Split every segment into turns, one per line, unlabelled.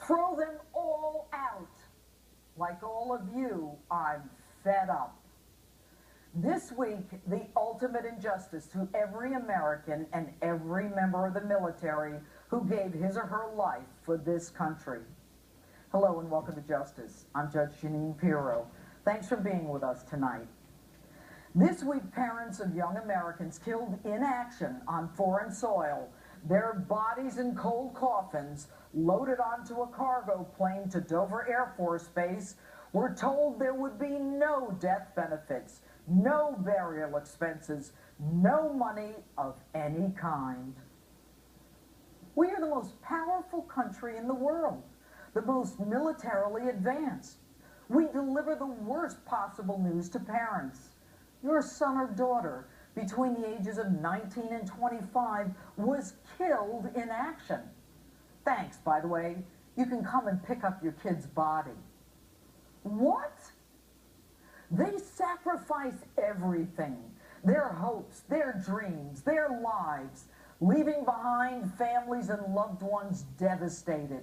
Throw them all out. Like all of you, I'm fed up. This week, the ultimate injustice to every American and every member of the military who gave his or her life for this country. Hello and welcome to Justice. I'm Judge Jeanine Pirro. Thanks for being with us tonight. This week, parents of young Americans killed in action on foreign soil, their bodies in cold coffins, loaded onto a cargo plane to Dover Air Force Base, were told there would be no death benefits, no burial expenses, no money of any kind. We are the most powerful country in the world, the most militarily advanced. We deliver the worst possible news to parents. Your son or daughter between the ages of 19 and 25 was killed in action. Thanks, by the way. You can come and pick up your kid's body. What? They sacrifice everything, their hopes, their dreams, their lives, leaving behind families and loved ones devastated.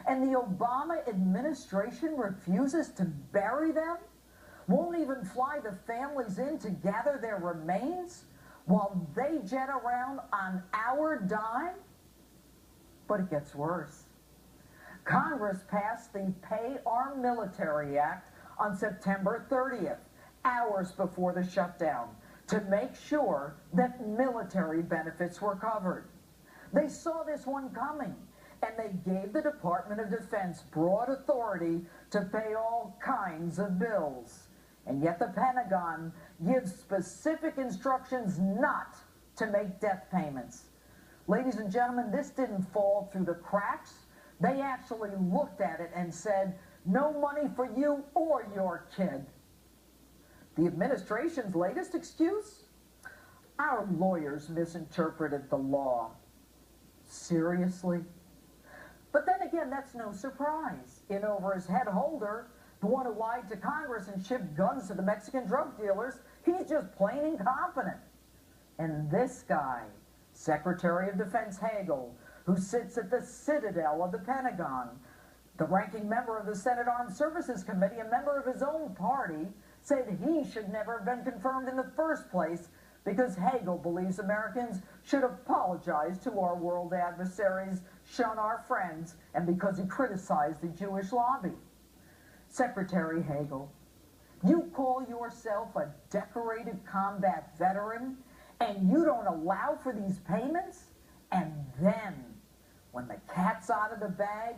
And the Obama administration refuses to bury them? Won't even fly the families in to gather their remains while they jet around on our dime? But it gets worse. Congress passed the Pay Our Military Act on September 30th, hours before the shutdown, to make sure that military benefits were covered. They saw this one coming, and they gave the Department of Defense broad authority to pay all kinds of bills. And yet the Pentagon gives specific instructions not to make death payments. Ladies and gentlemen, this didn't fall through the cracks. They actually looked at it and said, no money for you or your kid. The administration's latest excuse? Our lawyers misinterpreted the law. Seriously? But then again, that's no surprise. In over his head holder, the one who lied to Congress and shipped guns to the Mexican drug dealers, he's just plain incompetent. And this guy, Secretary of Defense Hagel, who sits at the citadel of the Pentagon, the ranking member of the Senate Armed Services Committee, a member of his own party, said he should never have been confirmed in the first place because Hagel believes Americans should apologize to our world adversaries, shun our friends, and because he criticized the Jewish lobby. Secretary Hagel, you call yourself a decorated combat veteran, and you don't allow for these payments? And then, when the cat's out of the bag,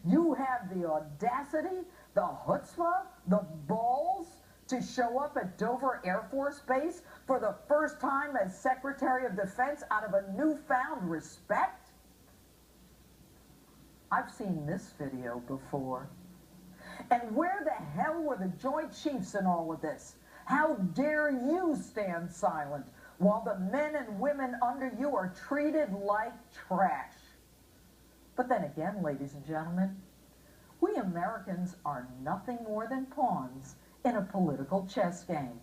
you have the audacity, the chutzpah, the balls to show up at Dover Air Force Base for the first time as Secretary of Defense out of a newfound respect? I've seen this video before. And where the hell were the Joint Chiefs in all of this? How dare you stand silent while the men and women under you are treated like trash? But then again, ladies and gentlemen, we Americans are nothing more than pawns in a political chess game.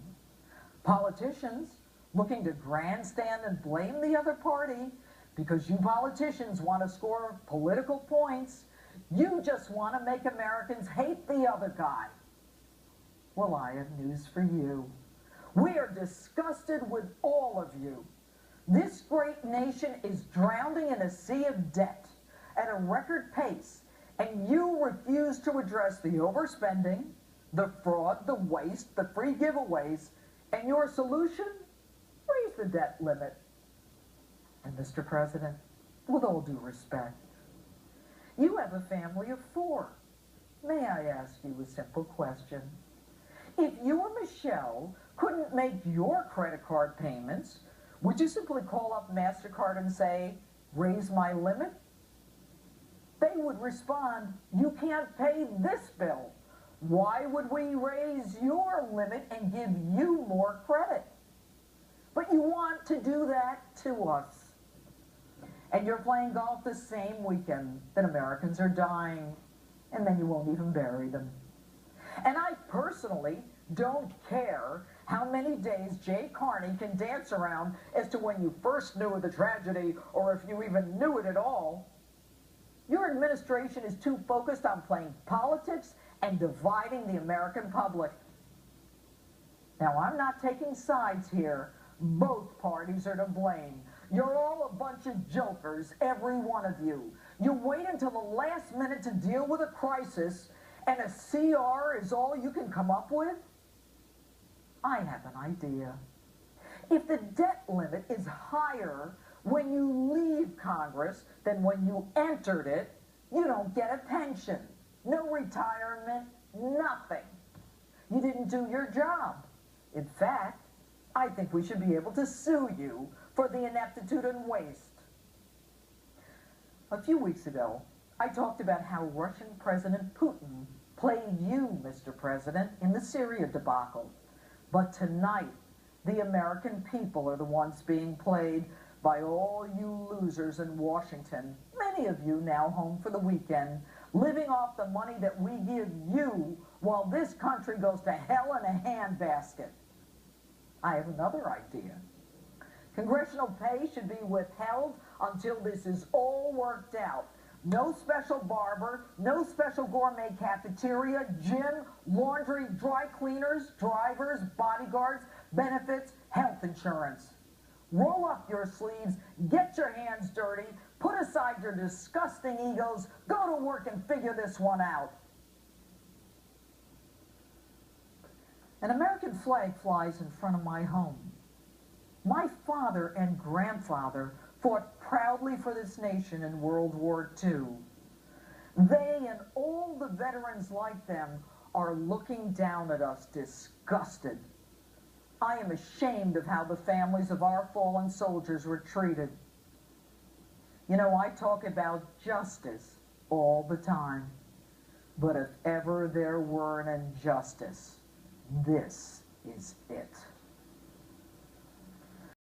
Politicians looking to grandstand and blame the other party because you politicians want to score political points. You just want to make Americans hate the other guy. Well, I have news for you. We are disgusted with all of you. This great nation is drowning in a sea of debt at a record pace, and you refuse to address the overspending, the fraud, the waste, the free giveaways, and your solution? Raise the debt limit. And Mr. President, with all due respect, you have a family of 4. May I ask you a simple question? If you or Michelle couldn't make your credit card payments, would you simply call up MasterCard and say, raise my limit? They would respond, you can't pay this bill. Why would we raise your limit and give you more credit? But you want to do that to us. And you're playing golf the same weekend that Americans are dying, and then you won't even bury them. And I personally don't care how many days Jay Carney can dance around as to when you first knew of the tragedy or if you even knew it at all. Your administration is too focused on playing politics and dividing the American public. Now, I'm not taking sides here. Both parties are to blame. You're all a bunch of jokers, every one of you. You wait until the last minute to deal with a crisis, and a CR is all you can come up with? I have an idea. If the debt limit is higher when you leave Congress than when you entered it, you don't get a pension, no retirement, nothing. You didn't do your job. In fact, I think we should be able to sue you for the ineptitude and waste. A few weeks ago, I talked about how Russian President Putin played you, Mr. President, in the Syria debacle. But tonight, the American people are the ones being played by all you losers in Washington, many of you now home for the weekend, living off the money that we give you while this country goes to hell in a handbasket. I have another idea. Congressional pay should be withheld until this is all worked out. No special barber, no special gourmet cafeteria, gym, laundry, dry cleaners, drivers, bodyguards, benefits, health insurance. Roll up your sleeves, get your hands dirty, put aside your disgusting egos, go to work and figure this one out. An American flag flies in front of my home. My father and grandfather fought proudly for this nation in World War II. They and all the veterans like them are looking down at us disgusted. I am ashamed of how the families of our fallen soldiers were treated. You know, I talk about justice all the time, but if ever there were an injustice, this is it.